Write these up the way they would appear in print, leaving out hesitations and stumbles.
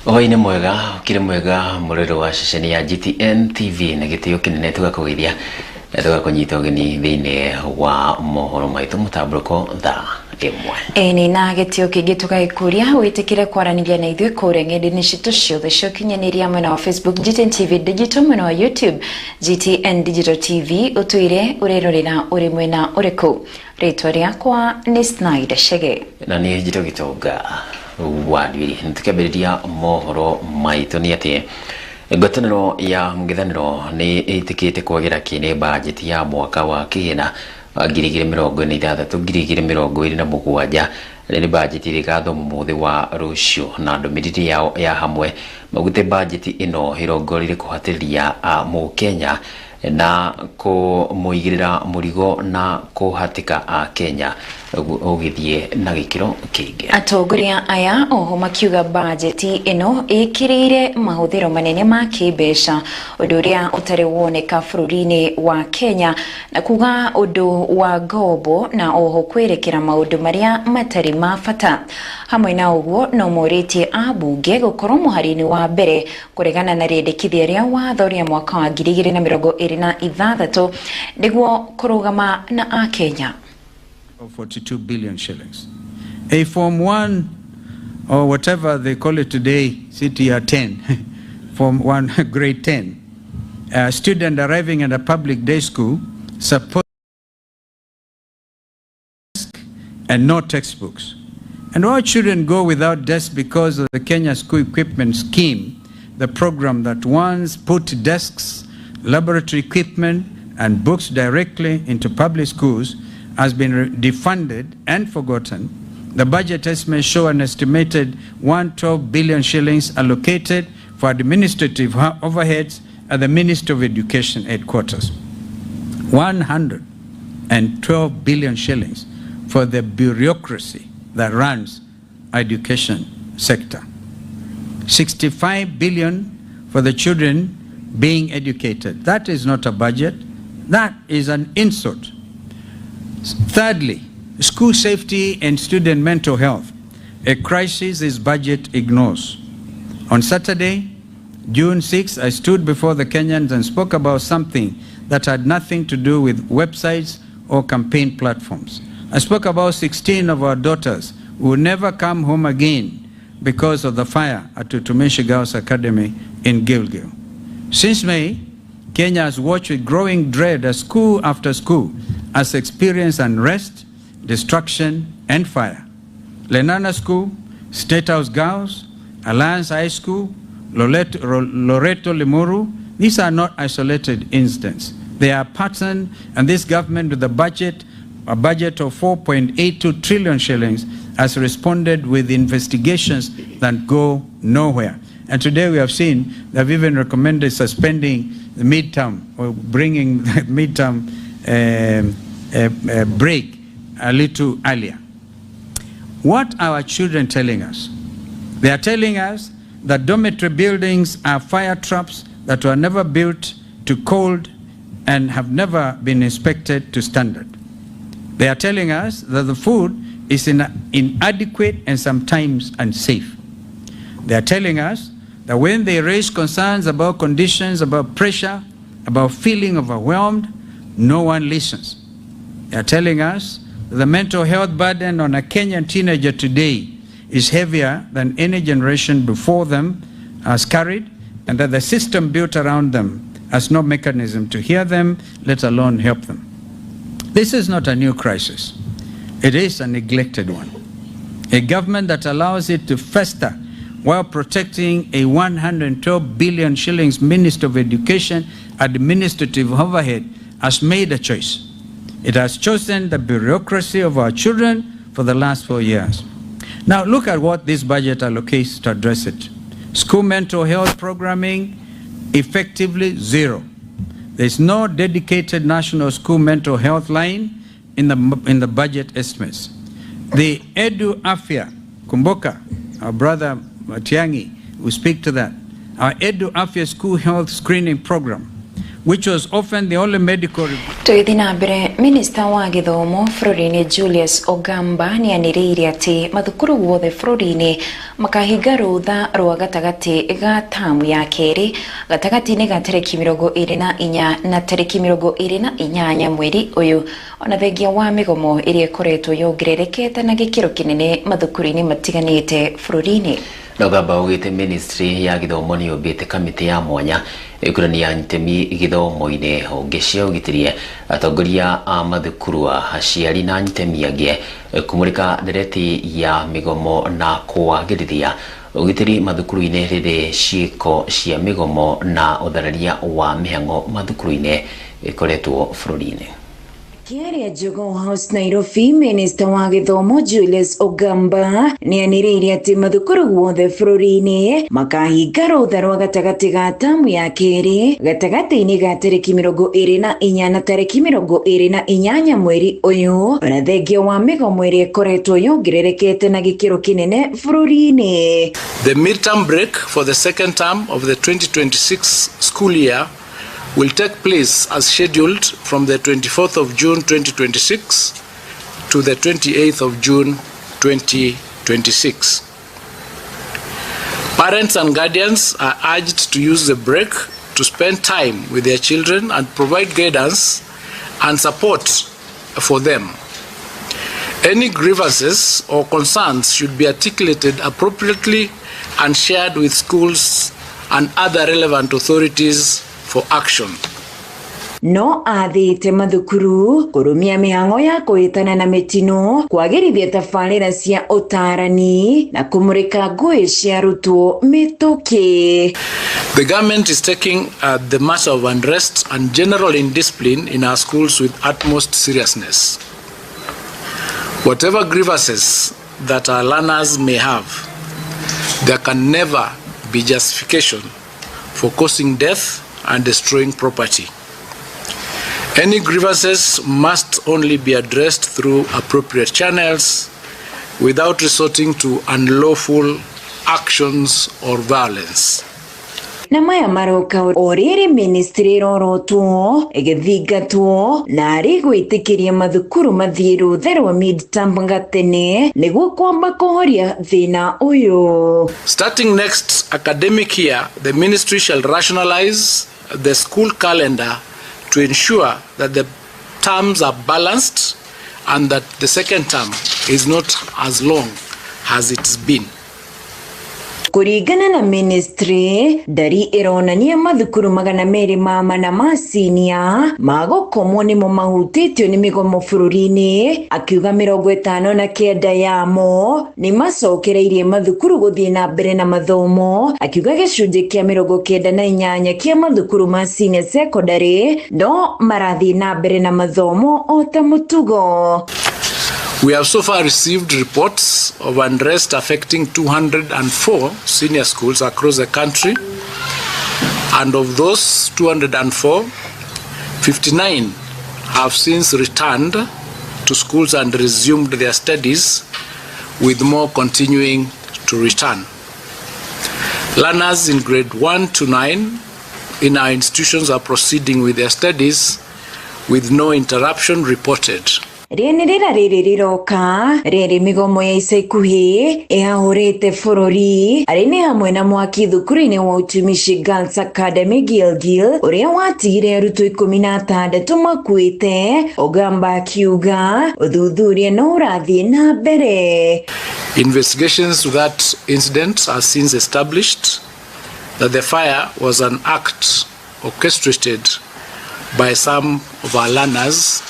Oi ni mwega, kire mwega murero wa ceceni ya GTN TV na gitio kinene tugakugeithia tugakunyita ugeni thiini wa mohoro maitu mutamburuko thaa imwe. Ni na gitio kingi tugaikuria witikire kwaraniria na ithwe kure ng'enda-ini citu ciothe cia ukinyaniria mwena wa Facebook GTN TV Digital, mwena wa YouTube GTN Digital TV, utuire urerorera uri mwena uriku. Ritwa riakwa ni Schneider Chege na ni Gitonga wa Nduiri. Ntukambiriria mohoro maitu ni ati ngwataniro ya mungithaniro ni itikite kwagira kine budget ya mwaka wa kihina 2026-2027 ni budget irigatho muthi wa rucio na ndumiriri ya hamwe magute budget ino irongorire kuhatiriria mu Kenya na kumuigirira murigo na kuhatika Kenya ugithie na gikiro kingi. Atongoria aya oho makiuga budget ino ikirire mahuthiro manene ma kibesha undu uria utari woneka bururi-ini wa Kenya na kuga undu wa gobo na oho kwerekera maundu maria matari ma fata. Hamwe na uguo no moritie abunge gukorwo muhari-ini wa mbere kuregana na riendekithia ria watho ria mwaka wa 2026 niguo kurugama na Akenya. 42 billion shillings. A Form 1 or whatever they call it today, CTR 10, Form 1 grade 10, a student arriving at a public day school supposed and no textbooks. And all children go without desks because of the Kenya School Equipment Scheme, the program that once put desks, laboratory equipment and books directly into public schools has been defunded and forgotten. The budget estimates show an estimated 112 billion shillings allocated for administrative overheads at the Ministry of Education headquarters. 112 billion shillings for the bureaucracy that runs education sector. 65 billion for the children being educated. That is not a budget. That is an insult. Thirdly, school safety and student mental health, a crisis this budget ignores. On Saturday, June 6, I stood before the Kenyans and spoke about something that had nothing to do with websites or campaign platforms. I spoke about 16 of our daughters who will never come home again because of the fire at Tutumishi Girls Academy in Gilgil. Since May, Kenya has watched with growing dread as school after school has experienced unrest, destruction, and fire. Lenana School, State House Girls, Alliance High School, Loreto Limuru, these are not isolated incidents. They are patterned, and this government with a budget of 4.82 trillion shillings has responded with investigations that go nowhere. And today we have seen they've even recommended suspending the midterm or bringing the midterm break a little earlier. What are our children telling us? They are telling us that dormitory buildings are fire traps that were never built to code and have never been inspected to standard. They are telling us that the food is inadequate and sometimes unsafe. They are telling us that when they raise concerns about conditions, about pressure, about feeling overwhelmed, no one listens. They are telling us that the mental health burden on a Kenyan teenager today is heavier than any generation before them has carried, and that the system built around them has no mechanism to hear them, let alone help them. This is not a new crisis. It is a neglected one. A government that allows it to fester while protecting a 112 billion shillings Minister of Education administrative overhead has made a choice. It has chosen the bureaucracy of our children for the last 4 years. Now look at what this budget allocates to address it. School mental health programming, effectively zero. There's no dedicated national school mental health line in the budget estimates. The Edu Afya, Kumboka, our brother Matiangi will speak to that. Our Edu Afya school health screening program which was often the only medical Tuithina mbere Minister wa Githomo Florine Julius Ogamba ni aniriire ati mathukuru wothe Florine makahinga rutha rwa gatagati ga tamu ya keri gatagati-ini ga tariki 24 na tariki 28 mweri uyu ona thengia wa migomo iria ikoretwo yongererekete na gikiro kinene mathukuru-ini matiganite Florine. Ogamba ugite ministry ya githomo ni yobite kamiti ya mwanya ikurania ntemi githomo-ini ongecia ugitirie atongoria a mathukuru aciari na ntemi ange kumurika ndereti ya migomo na kuagirithia ugitiri mathukuru-ini riri ciiko cia migomo na uthararia wa mihango mathukuru-ini ikoretwo Florine. Kiaria Jogo House Nairobi, Minister wa Githomo Julius Ogamba ni aniriire ati mathukuru wothe Florine makahinga rutha rwa gatagati ga tamu ya keri gatagati-ini ga tariki 24 na tariki 28 mweri uyu ona thengia wa migomo iria ikoretwo yongererekete na gikiro kinene Florine. The midterm break for the second term of the 2026 school year will take place as scheduled from the 24th of June 2026 to the 28th of June 2026. Parents and guardians are urged to use the break to spend time with their children and provide guidance and support for them. Any grievances or concerns should be articulated appropriately and shared with schools and other relevant authorities for action. No athite mathukuru kurumia mihango ya kuitana na mitino kwagirithia tabarira cia utarani na kumurika ngui cia arutwo mituki. The government is taking the matter of unrest and general indiscipline in our schools with utmost seriousness. Whatever grievances that our learners may have, there can never be justification for causing death and destroying property. Any grievances must only be addressed through appropriate channels without resorting to unlawful actions or violence. Na maya maroka oriri ministry rorotwo igithingatwo na ari gwitikiria mathukuru mathiru therwa midterm gatene niguo kwamba kuhoria thina uyu. Starting next academic year, the ministry shall rationalize the school calendar to ensure that the terms are balanced and that the second term is not as long as it's been. Kurigana na ministry dari ironania mathukuru magana meri mama na masinia magokomwo nimo mahutitio ni migomo bururi-ini akiuga 59 yamo ni macokereirie mathukuru guthie na mbere na mathomo akiuga gicunji kia 98 kia mathukuru ma senior secondary no marathie na mbere na mathomo o ta mutugo. We have so far received reports of unrest affecting 204 senior schools across the country, and of those 204, 59 have since returned to schools and resumed their studies, with more continuing to return. Learners in grade 1 to 9 in our institutions are proceeding with their studies with no interruption reported. Rienirira riri riroka riri migomo ya ica ikuhi ihahurite bururi ari ni hamwe na mwaki thukuru-ini wa utumishi Girls Academy Gilgil uria watigire arutwo 16 makuite. Ogamba akiuga uthuthuria no urathie na mbere. Investigations to that incident are since established that the fire was an act orchestrated by some of our learners,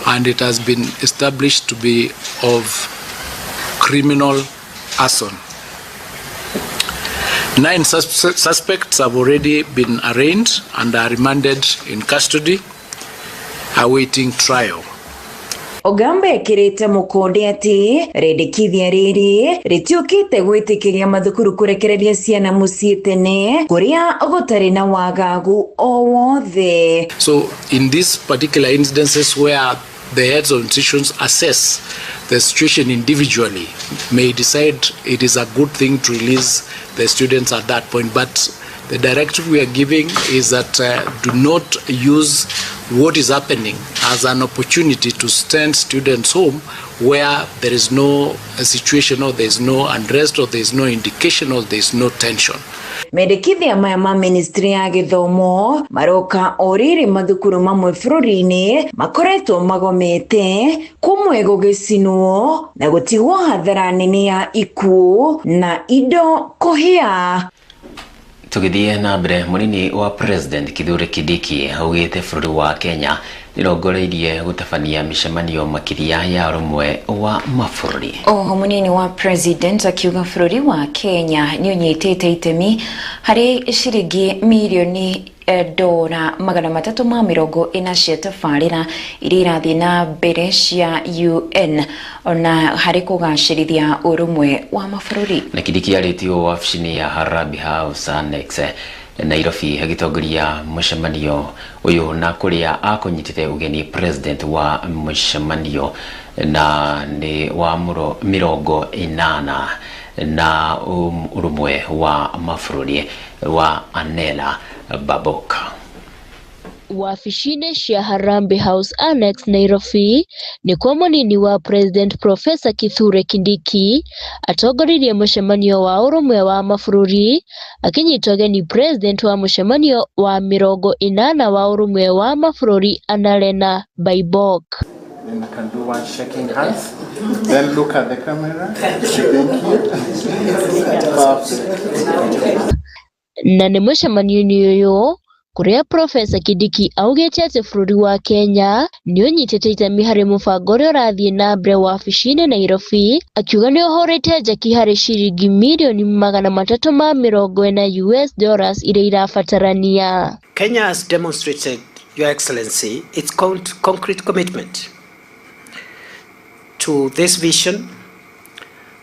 and it has been established to be of criminal arson. 9 suspects have already been arraigned and are remanded in custody, awaiting trial. Ogamba ekirite mukonde ati rendekithia riri ritiukite gwitikiria mathukuru kurekereria ciana mucii tene kuria gutari na wagagu o wothe. So in these particular incidences where the heads of institutions assess the situation individually, may decide it is a good thing to release the students at that point, but The directive we are giving is that do not use what is happening as an opportunity to send students home where there is no situation or there is no unrest or there is no indication or there is no tension. Mendekithia maya ma ministry ya githomo maroka oriri mathukuru mamwe bururi-ini makoretwo magomete kumwe gugicinwo na gutigwo hathara nene ya ikuũ na indo kuhia. Tugithie na mbere munini wa president Kithure Kindiki augite bũrũri wa Kenya nirongoreirie gutabania micemanio makiria ya rumwe wa mabũrũri. Oho munini wa president akiuga bũrũri wa Kenya ni unyitite itemi hari ciringi milioni $340 cia tabarĩra iria irathie na mbere cia UN ona hari kugacirithia urumwe wa mabũrũri. Na Kindiki aritio wabici-inĩ ya Harambee House Annex Nairobi agitongoria mucemanio uyu na kuria akunyitite ugeni president wa mucemanio na ni wa mirongo inana na urumwe wa mabũrũri wa Anela Baboka. Wabici-inĩ cia Harambee House Annex Nairobi ni kwa munini wa president Professor Kithure Kindiki atongoririe mucemanio wa urumwe wa mabũrũri akinyita ugeni president wa mucemanio wa mirongo inana wa urumwe wa mabũrũri Annalena Baibok. Then you can do one shaking hands. Then look at the camera. Thank you. Na ni mucemanio uyu kuria Professor Kindiki augite ati bũrũri wa Kenya ni unyitite itemi hari mubango uria urathie na mbere wabici-inĩ Nairobi akiuga ni uhorete njeki hari ciringi milioni $340 iria irabatarania. Kenya has demonstrated, Your Excellency, its concrete commitment to this vision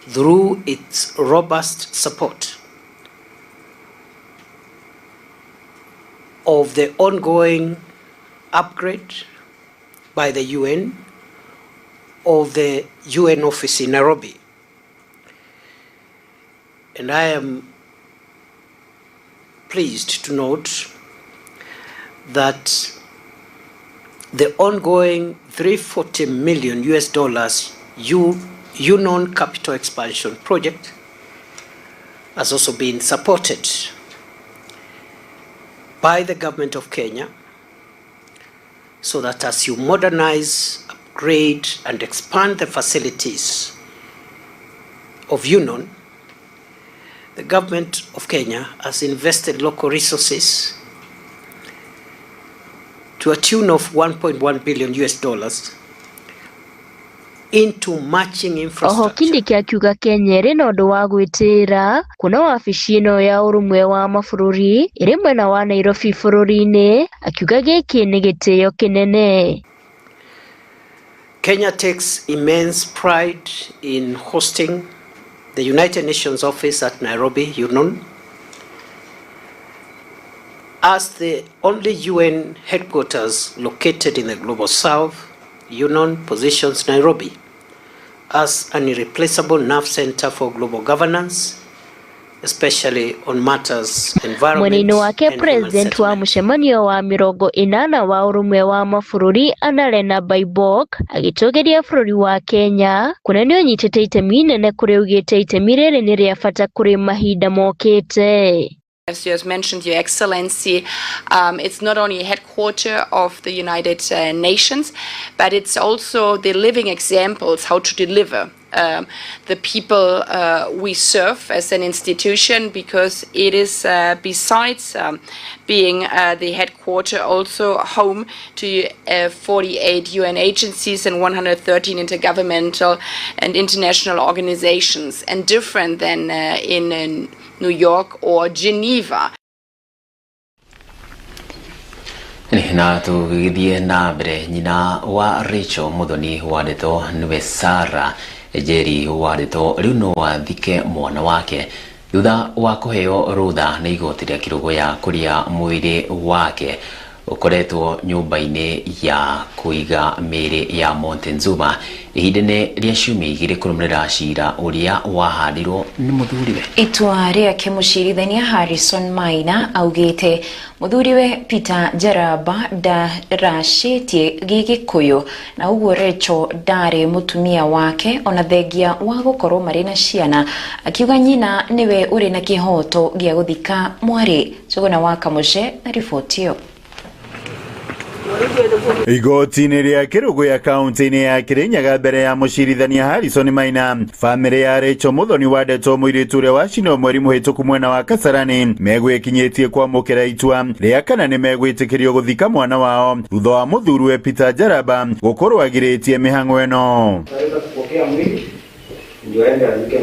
through its robust support of the ongoing upgrade by the UN of the UN office in Nairobi. And I am pleased to note that the ongoing $340 million UNON capital expansion project has also been supported by the government of Kenya, so that as you modernize, upgrade, and expand the facilities of UNON, the government of Kenya has invested local resources to a tune of $1.1 billion into matching infrastructure. Oho Kindiki akiuga Kenya iri na undu wa gwitira kuna wabici ino ya urumwe wa mabũrũri iri mwena wa Nairobi bũrũri-ini akiuga giki ni gitio kinene. Kenya takes immense pride in hosting the United Nations office at Nairobi, UNON, as the only UN headquarters located in the global south. UNON positions Nairobi as an irreplaceable nerve center for global governance, especially on matters environment. Mwenendo wake president wa mucemanio wa mirongo inana wa urumwe wa mabũrũri Annalena Baibok agitogeria bũrũri wa Kenya kuna ni unyitite itemi inene kuri ugite itemi riri ni ria bata kuri mahinda mokite. As you have mentioned, Your Excellency, it's not only a headquarter of the United Nations, but it's also the living examples how to deliver the people we serve as an institution, because it is besides being the headquarter also home to 48 UN agencies and 113 intergovernmental and international organizations, and different than in New York or Geneva. Na tugithie na mbere nyina wa Rachel Muthoni wandĩtwo nĩwe Sarah Njeri wandĩtwo rĩu no wathike mwana wake thutha wa kũheo rũtha nĩ igoti rĩa Kirugu ya kũrĩa mwĩrĩ wake ukoretwo nyumba-ini ya kuiga miri ya Montezuma ihindene ria ciumia igiri kurumira cira uria wahandirwo ni muthuriwe. Itua riake mucirithania Harrison Maina augite muthuriwe Peter Jaraba ndarashitie gigikuyu na uguo Rachel ndari mutumia wake ona thengia wa gukorwo mari na ciana, akiuga nyina niwe uri na kihoto gia guthika mwari. Njuguna wa Kamuce na riboti iyo. Igoti-inĩ rĩa Kĩrũgũ ya kaunti-inĩ ya Kirinyaga mbere ya mũcirithania Harrison Maina, famĩlĩ ya Rachel Muthoni wa ndeto mũirĩtu ũrĩa wacinwo mweri mũhĩtũku mwena wa Kasarani megwĩkinyĩtie kwamũkĩra itua rĩa kana nĩ megwĩtĩkĩrio gũthika mwana wao thutha wa mũthuriwe Peter Jaraba gũkorwo agirĩtie mĩhang'o ĩno.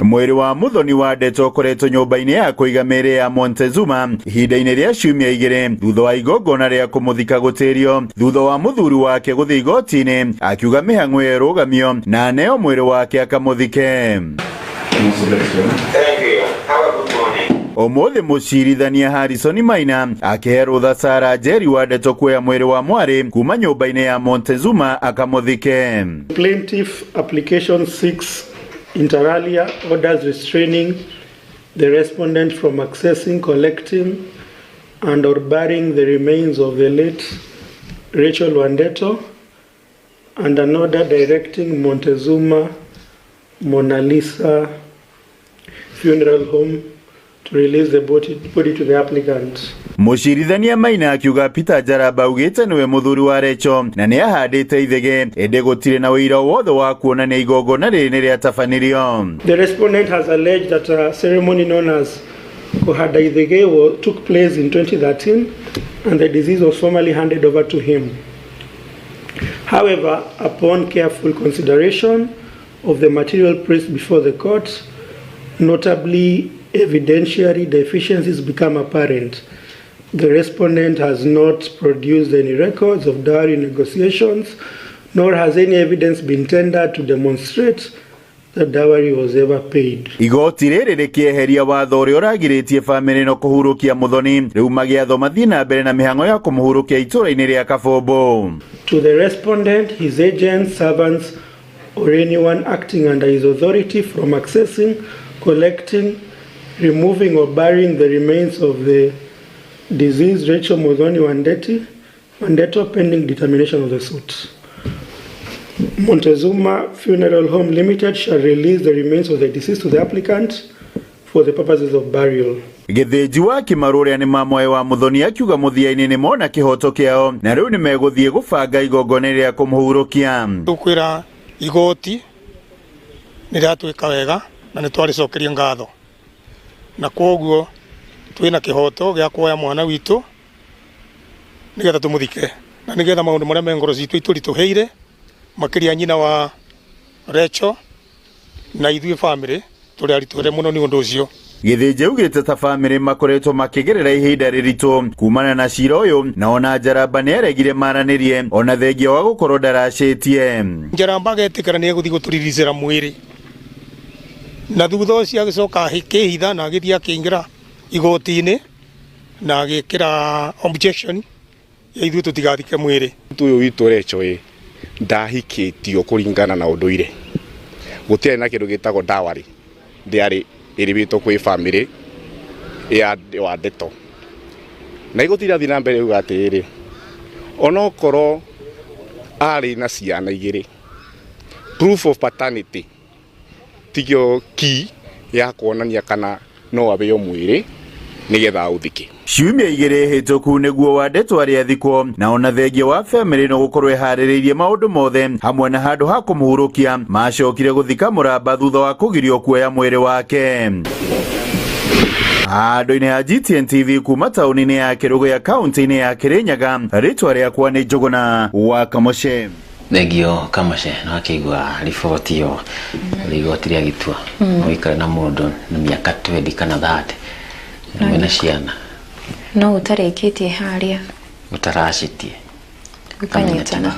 Mwiri wa Muthoni wa ndeto ũkoretwo nyũmba-inĩ ya kũiga mĩĩrĩ ya Montezuma ihinda-inĩ rĩa ciumia igĩrĩ thutha wa igongona rĩa kũmũthika gũtĩrio thutha wa mũthuri wake gũthiĩ igoti-inĩ akiuga mĩhang'o ĩyo ĩrũgamio na aneo mwĩrĩ wake akamũthike. Ũmũthĩ mũcirithania Harrison Maina akĩhe rũtha Sarah Njeri wa ndeto kuoya mwĩrĩ wa mwarĩ kuma nyũmba-inĩ ya Montezuma akamũthike. Plaintiff application 6 inter alia orders restraining the respondent from accessing, collecting and or burying the remains of the late Rachel Wandeto, and an order directing Montezuma Mona Lisa Funeral Home to release the body to the applicant. Mũcirithania Maina akiuga Peter Jaraba augĩte nĩwe mũthuri wa Rachel na nĩ ahandĩte ithege ĩndĩ gũtirĩ na ũira wothe wa kuonania igongona rĩrĩ nĩ rĩatabanirio. The respondent has alleged that a ceremony known as Kohada Ithege took place in 2013 and the disease was formally handed over to him. However, upon careful consideration of the material placed before the court, notably evidentiary deficiencies become apparent. The respondent has not produced any records of dowry negotiations, nor has any evidence been tendered to demonstrate that dowry was ever paid. Igoti rĩrĩ rĩkĩeheria watho ũrĩa ũragirĩtie famĩlĩ ĩno kũhurũkia Muthoni rĩu magĩatho mathiĩ na mbere na mĩhang'o ya kũmũhurũkia itũũra-inĩ rĩa Kabombo. To the respondent, his agents, servants, or anyone acting under his authority from accessing, collecting, removing or burying the remains of the deceased Rachel Muthoni Wandeto pending determination of the suit. Montezuma Funeral Home Limited shall release the remains of the deceased to the applicant for the purposes of burial. Gĩthĩnji wa Kĩmaru ũrĩa nĩ mamoe wa Muthoni akiuga mũthia-inĩ nĩ mona kĩhoto kĩao na rĩu nĩ megũthiĩ gũbanga igongona rĩa kũmũhurũkia. Tũkwĩra igoti nĩ rĩatwĩka wega na nĩ twarĩcokeria ngatho na kwoguo twĩna kĩhoto gĩa kuoya mwana witũ nĩgetha tũmũthike na nĩgetha maũndũ marĩa me ngoro citũ itũritũhĩire makĩria nyina wa Rachel na ithuĩ famĩlĩ tũrĩ aritũhere mũno nĩ ũndũ ũcio. Gĩthĩnji augĩte ta famĩlĩ makoretwo makĩgerera ihinda rĩritũ kumana na cira ũyũ na ona Jaraba nĩ aregire maranĩrie ona thengia wa gũkorwo ndaracĩtie. Jaraba agetĩkĩra nĩ egũthiĩ gũtũriricĩra mwĩrĩ na thutha ũcio agĩcoka akĩhitha na agĩthiĩ akĩingĩra igoti-inĩ na agĩkĩra objection ya ithuĩ tũtigathike mwĩrĩ. Ũyũ witũ Rachel ndahikĩtio kũringana na ũndũire. Gũtirĩ na kĩndũ gĩtagwo dowry ndĩarĩ ĩrĩhĩtwo kwĩ famĩlĩ ya Wandeto. Na igoti rĩathiĩ na mbere uga atĩrĩrĩ, onokorwo arĩ na ciana igĩrĩ, proof of paternity tigio ki ya kuonania kana no abeo mwĩrĩ nĩgetha aũthike. Ciumia igĩrĩ hĩtũku nĩguo Wandeto arĩ athikwo na ona thengia wa famĩlĩ ĩno gũkorwo ĩharĩrĩirie maũndũ mothe hamwe na handũ ha kũmũhurũkia macokire gũthika mũramba thutha wa kũgirio kuoya mwĩrĩ wake. Handũ-inĩ ha GTN TV kuma taũni-inĩ ya Kĩrũgũ ya kaunti-inĩ ya Kirinyaga, rĩtwa rĩakwa nĩ Njuguna wa Kamuce. Thengio Kamuce na akĩigua riboti ĩyo igoti rĩa Gĩtua ũikare na mũndũ na mĩaka 20 kana 30 mwena ciana no ũtarĩkĩtie harĩa ũtaracitie ũkanyitana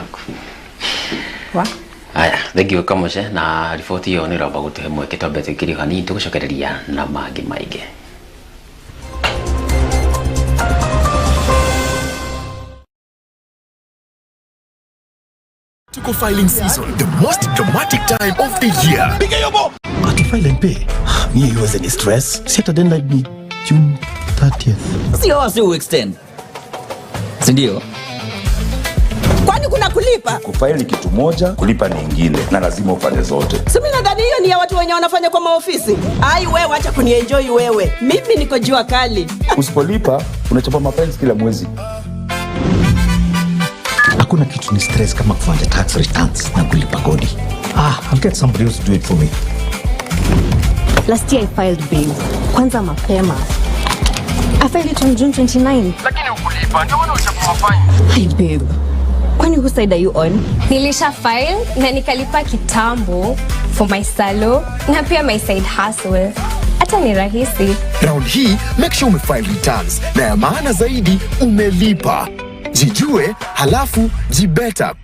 wa aya thengio Kamuce na riboti ĩyo nĩ roba gũtũhe mweke twambe twĩkĩrie hanini tũgũcokereria na mangĩ maingĩ. for filing season, the most dramatic time of the year. Got to file and pay. Me was any stress. Saturday night be June 30th. Sio extend. Sindio? Kwani kuna kulipa? Kufile ni kitu moja, kulipa ni ingine, na lazima ufanye zote. Simi nadhani hiyo ni ya watu wenye wanafanya kwa maofisi. Ai wewe acha kunienjoy wewe. Mimi niko jua kali. Usipolipa, unachapa mapenzi kila mwezi. Hakuna kitu ni stress kama kufanya tax returns na kulipa kodi. I'll get somebody else to do it for me. Last year I filed bills. Kwanza mapema. I filed it on June 29. Lakini ukulipa, ndio wana uchapo mafanya. Hey babe. Kwani whose side are you on? Nilisha file na nikalipa kitambo for my salo na pia my side hustle. Hata ni rahisi. Round hii, make sure umefile returns. Na ya maana zaidi, umelipa. Jijue, halafu, jibeta.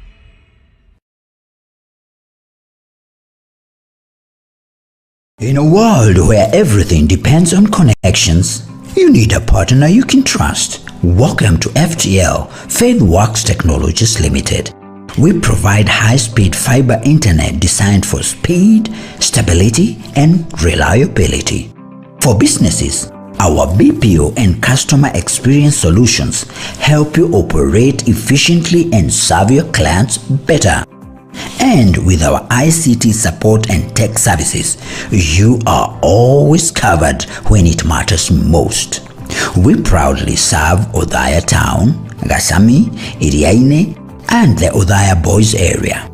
In a world where everything depends on connections, you need a partner you can trust. Welcome to FTL, FaithWorks Technologies Limited. We provide high-speed fiber internet designed for speed, stability, and reliability. For businesses, our BPO and customer experience solutions help you operate efficiently and serve your clients better. And with our ICT support and tech services, you are always covered when it matters most. We proudly serve Othaya Town, Gasami, Iriaine, and the Othaya Boys area.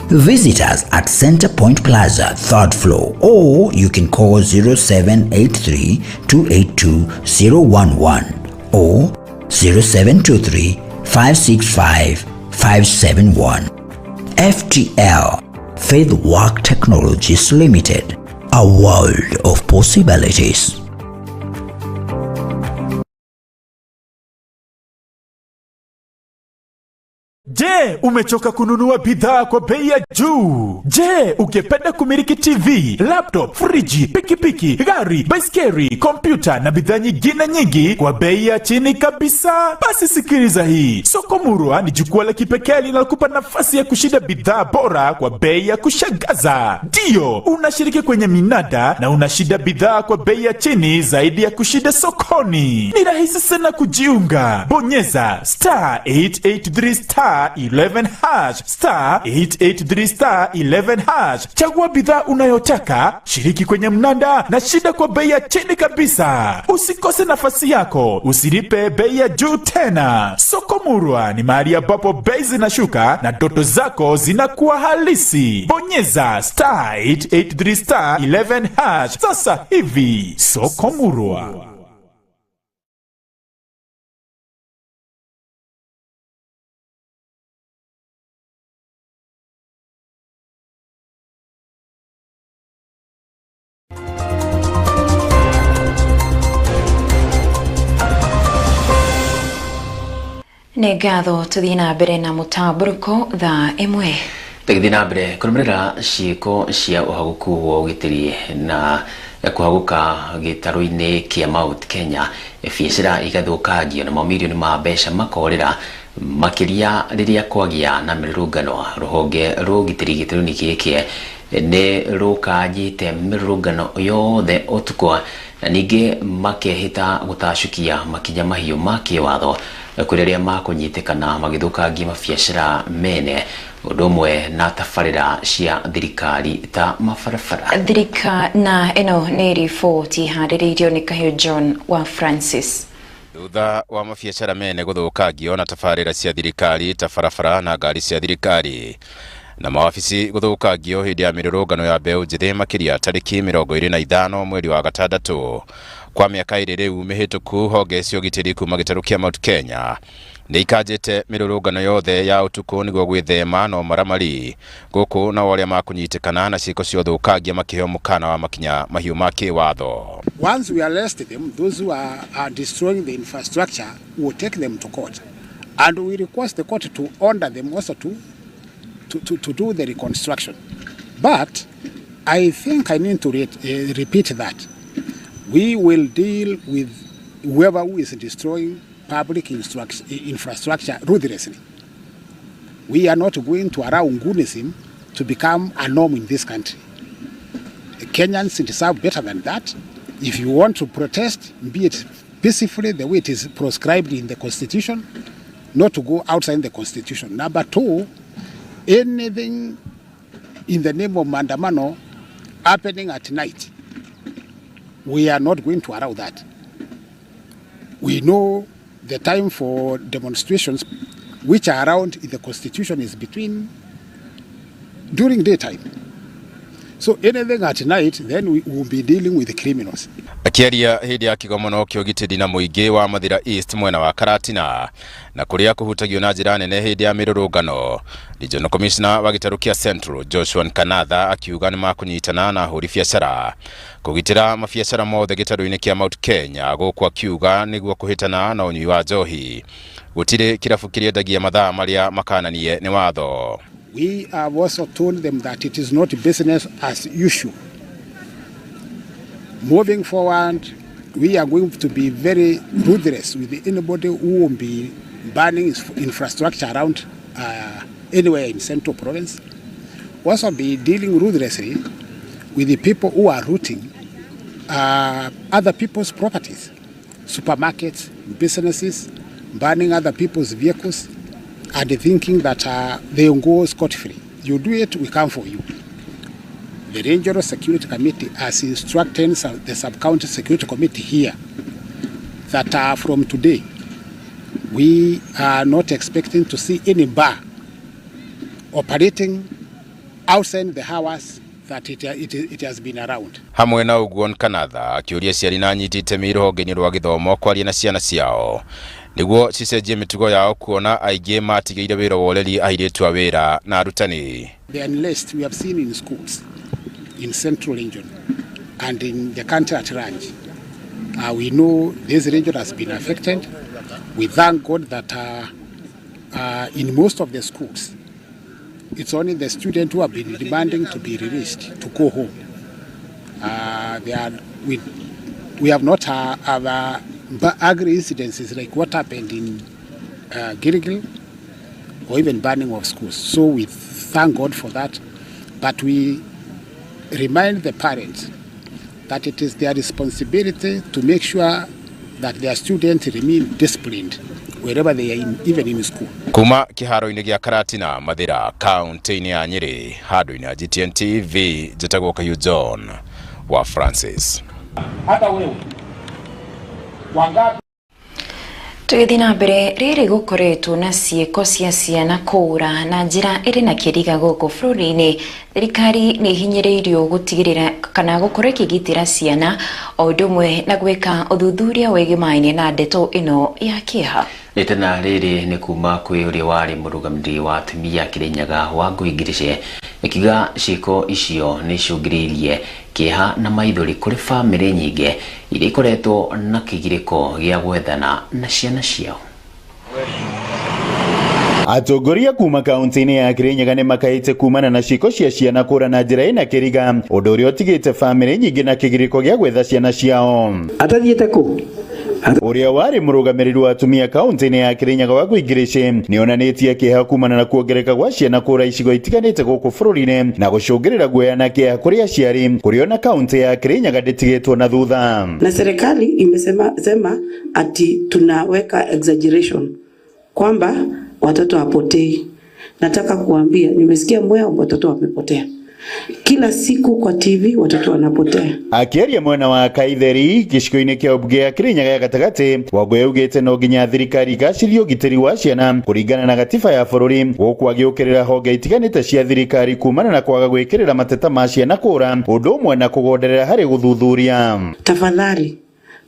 Visit us at Center Point Plaza, 3rd floor, or you can call 0783-282-011 or 0723-565-571. FTL, FaithWorks Technologies Limited, a world of possibilities. Je, umechoka kununua bidhaa kwa bei ya juu? Je, ungependa kumiliki TV, laptop, friji, pikipiki, gari, baiskeli, kompyuta na bidhaa nyingine nyingi kwa bei ya chini kabisa? Basi sikiliza hii. Soko Murwa ni jukwaa la kipekee linalokupa nafasi ya kushinda bidhaa bora kwa bei ya kushangaza. Ndio, unashiriki kwenye minada na unashinda bidhaa kwa bei ya chini zaidi ya kushinda sokoni. Ni rahisi sana kujiunga. Bonyeza *883* 11 hash *883 11 hash. Chagua bidhaa unayotaka, shiriki kwenye mnada na shinda kwa bei ya chini kabisa. Usikose nafasi yako, usilipe bei ya juu tena. Soko Murwa ni mahali ambapo bei zinashuka na ndoto zako zinakuwa halisi. Bonyeza *883 11 hash sasa hivi. Soko Murwa. Nĩ ngatho tũthiĩ na mbere na mũtamburũko thaa ĩmwe. Tũgĩthiĩ na mbere kũrũmĩrĩra ciĩko cia ũhagũku wa ũgitĩri na kũhagũka gĩtarũ-inĩ kĩa Mount Kenya, biacara igathũkangio na mamirioni ma mbeca makorĩra makĩria rĩrĩa kwagĩa na mĩrũrũngano. Rũhonge rwa ũgitĩri gĩtarũ-inĩ gĩkĩ nĩ rũkanjĩte mĩrũrũngano yothe ũtukũ na ningĩ makehĩta gũtacukia makinya mahiũ ma kĩwatho kũrĩ arĩa makũnyitĩkana magĩthũkangia mabiacara mene ũndũ ũmwe na tabarĩra cia thirikari ta mabarabara. Na ĩno nĩ riboti harĩrĩirio nĩ Kahĩũ John wa Francis. Thutha wa mabiacara mene gũthũkangio na tabarĩra cia thirikari ta barabara na ngari cia thirikari na mawabici gũthũkangio hĩndĩ ya mĩrũrũngano ya mbeũ njĩthĩ makĩria tarĩki 25 mweri wa gatandatũ. Kwa mĩaka ĩrĩ rĩu mĩhĩtũku, honge cia ũgitĩri kuma gĩtarũ kĩa Mount Kenya nĩ ikanjĩte mĩrũrũngano yothe ya ũtukũ nĩguo gwĩthema na ũmaramari gũkũ na arĩa makũnyitĩkana na ciĩko cia ũthũkangia makĩheo mũkana wa makinya mahiũ ma kĩwatho. Once we arrest them, those who are destroying the infrastructure, we will take them to court, and we request the court to order them also to do the reconstruction. But I think I need to repeat that. We will deal with whoever who is destroying public infrastructure ruthlessly. We are not going to allow Ngunism to become a norm in this country. Kenyans deserve better than that. If you want to protest, be it peacefully the way it is prescribed in the Constitution, not to go outside the Constitution. Number two, anything in the name of Mandamano happening at night, we are not going to allow that. We know the time for demonstrations which are around in the Constitution is during daytime. So anything at night, then we will be dealing with the criminals. Akiaria hindi ya kigomono kiogitiri na muingi wa Mathira East mwena wa Karatina na kuria kuhutagio na njira nene hindi ya mirurungano, Regional Commissioner wa gitaru kia Central Joshua Kanatha akiuga ni makunyitana na ahuri biacara kugitira mabiacara mothe gitaru-ini kia Mount Kenya guku akiuga niguo kuhitana na unyui wa njohi gutire kirabu kiriendagia mathaa maria makananie ni watho. We have also told them that it is not business as usual. Moving forward, we are going to be very ruthless with anybody who will be banning infrastructure around anywhere in Central Province. Also be dealing ruthlessly with the people who are looting other people's properties, supermarkets, businesses, banning other people's vehicles, and thinking that they will go scot-free. You do it, we come for you. The Regional Security Committee has instructed the Sub-County Security Committee here that from today, we are not expecting to see any bar operating outside the hours that it has been around. Hamwe na uguo Kanatha akiuria ciari na nyitite mirohonge-ini rwa githomo kwaria na ciana ciao niguo cicenjie mitugo yao kuona aingi matigeire wira wa ureri airitu a wira na arutani. The unrest we have seen in schools in Central Region and in the country at large. We know this region has been affected. We thank God that in most of the schools, it's only the students who have been demanding to be released to go home. We have not have ugly incidences like what happened in Gilgil or even burning of schools. So we thank God for that. But we remind the parents that it is their responsibility to make sure that their students remain disciplined wherever they are even in school. Kuma kiharo-ini gia Karatina, Mathira, kaunti-ini ya Nyeri, handu-ini ya GTN TV, njĩtagwo Kahiũ John wa Francis. Hata wewe wangapi Tũgĩthiĩ na mbere, rĩrĩ gũkoretwo na ciĩko cia ciana kũũra na njĩra ĩrĩ na kĩriga gũkũ bũrũri-inĩ. Thirikari nĩ ihinyĩrĩirio gũtigĩrĩra kana gũkorwo ĩkĩgitĩra ciana o ũndũ ũmwe na gwĩka ũthuthuria wĩgĩmaine na ndeto ĩno ya kĩeha. Itana rĩrĩ nĩ kuma kwĩ ũrĩa warĩ mũrũgamĩrĩri wa atumia Kirinyaga wa Nduiri ikiuga ciĩko icio nĩ icũngĩrĩirie kĩeha na maithori kũrĩ bamĩrĩ nyingĩ iria ikoretwo na kĩgirĩko gĩa gwethana na ciana ciao. Atongoria kuma kaunti-ini ya Kirinyaga nĩ makaĩte kumana na ciĩko cia ciana kũũra na njĩra ĩna kĩriga, ũndũ ũrĩa ũtigĩte bamĩrĩ nyingĩ na kĩgirĩko gĩa gwetha ciana ciao. Atathiĩte kũ? Ũrĩa warĩ mũrũgamĩrĩri wa atumia kaunti-ini ya Kirinyaga wa Nduiri nĩ onanĩtie kĩeha kumana na kuongereka gwa ciana kũũra icigo itiganĩte gũkũ bũrũri-inĩ na gũcũngĩrĩra guoya na kĩeha kũrĩ aciari, kũrĩa ona kaunti ya Kirinyaga ndĩtigĩtwo na thutha. Na serikali imesema ati tunaweka exaggeration kwamba watoto wapotei. Nataka kuambia, nimesikia mwea watoto wamepotea. Kila siku kwa TV watoto wanapotea. Akiaria mwena wa Kaitheri gĩcigo-inĩ kĩa ũmbunge ya Kirinyaga ya gatagatĩ, Wangũi augĩte no nginya thirikari igacĩrie ũgitĩri wa ciana kũringana na gatiba ya bũrũri, gũkũ agĩũkĩrĩra honge itiganĩte cia thirikari kumana na kwaga gwĩkĩrĩra mateta ma ciana kũũra, ũndũ ũmwe na kũgonderera harĩ gũthuthuria. Tafadhali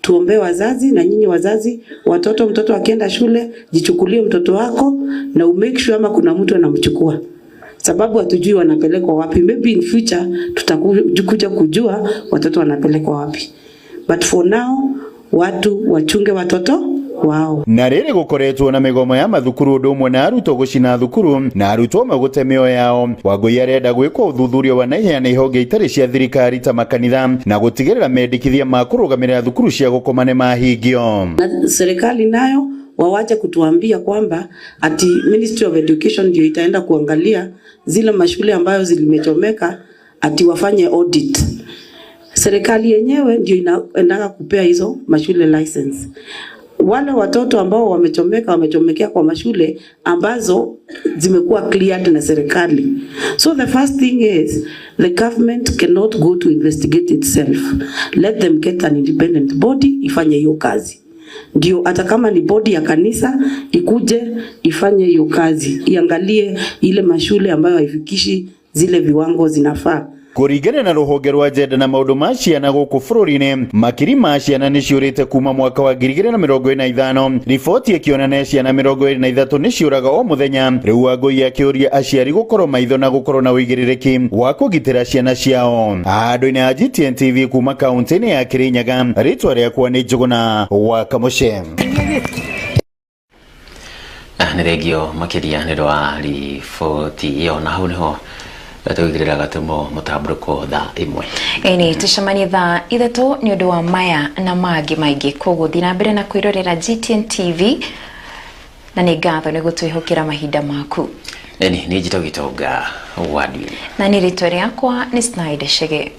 tuombe wazazi na nyinyi wazazi, mtoto akienda shule jichukulie mtoto wako na umake sure ama kuna mtu anamchukua. Sababu hatujui wanapelekwa wapi. Maybe in future tutakuja kujua watoto wanapelekwa wapi. But for now, watu wachunge watoto wao. Na rĩrĩ gũkoretwo na mĩgomo ya mathukuru ũndũ ũmwe na arutwo gũcina thukuru na arutwo magũte mĩoyo yao. Wangũi arenda gwĩkwo ũthuthuria wa naihenya na ihonge itarĩ cia thirikari ta makanitha na gũtigĩrĩra mendekithia ma kũrũgamĩrĩra thukuru cia gũkoma nĩ mahingio. Na serikali nayo wawache kutuambia kwamba ati Ministry of Education ndio itaenda kuangalia zile mashule ambayo zilimechomeka ati wafanye audit. Serikali yenyewe ndio inaenda kupea hizo mashule license. Wale watoto ambao wamechomekea kwa mashule ambazo zimekuwa cleared na serikali. So the first thing is the government cannot go to investigate itself. Let them get an independent body ifanye hiyo kazi. Ndio hata kama ni bodi ya kanisa ikuje ifanye hiyo kazi, iangalie ile mashule ambayo haifikishi zile viwango zinafaa. Kuringana na ruhonge rwa jenda na maundu ma ciana guku bururi-ini, makiri ma ciana ni ciurite kuma mwaka wa 2025. Riboti ikionania ciana 23 ni ciuraga o muthenya. Riu Wangui akiuria aciari gukorwo maitho na gukorwo na uigiririki wa kugitira ciana ciao. Andu-ini a GTN TV kuma kaunti-ini ya Kirinyaga, ritwa riakwa ni Njuguna wa Kamushe. Nĩ thengio makĩria nĩ rwa riboti ĩyo, na hau nĩho tũigĩrĩra gatumo mũtambũrũko thaa imwe. Ĩni tucemanie thaa ithatũ nĩ ũndũ wa maya na mangĩ maingĩ, koguo thiĩ na mbere na kwĩrorera GTN TV na nĩ ngatho nĩ gũtwĩhokera mahinda maku. Nĩ Gitonga wa Nduiri. Na nĩ rĩtwa rĩakwa nĩ Schneider Chege.